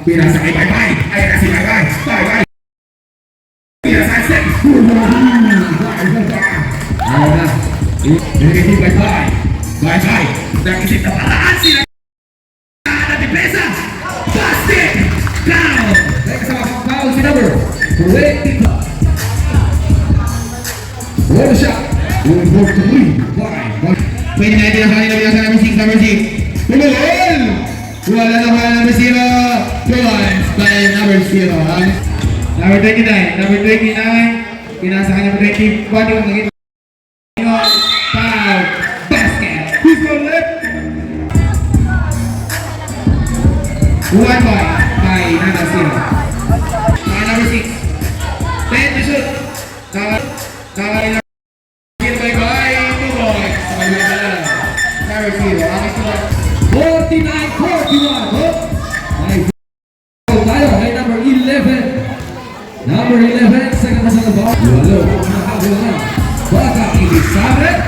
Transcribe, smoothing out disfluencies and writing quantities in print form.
Pinasa kay Bye-Bye. Ayan na si Bye-Bye. Bye-Bye. Pinasa kay Sek. Ayan na. Negative Bye-Bye. Bye-Bye. Nag-isip na paraan sila. Na depresa. Basket. Down. May kasama pang foul si number 20. One shot. One for 3. Pwede natin ang kanina bilang sa number 6. Tumulol! Wala na pala number 0. Points by number 0. Number 29. Pinasa ka number 20. Pwede kong naging foul. Basket. Who's going left? 1 point by number 0. Number 6. 10 to shoot. Nakakali na. Bye-bye. 2 points. Number 0. Ang ito 49-41. Tayo ay number 11. Number 11. Second na sa labas. Walo. Nakahabol na. Baka Elizabeth.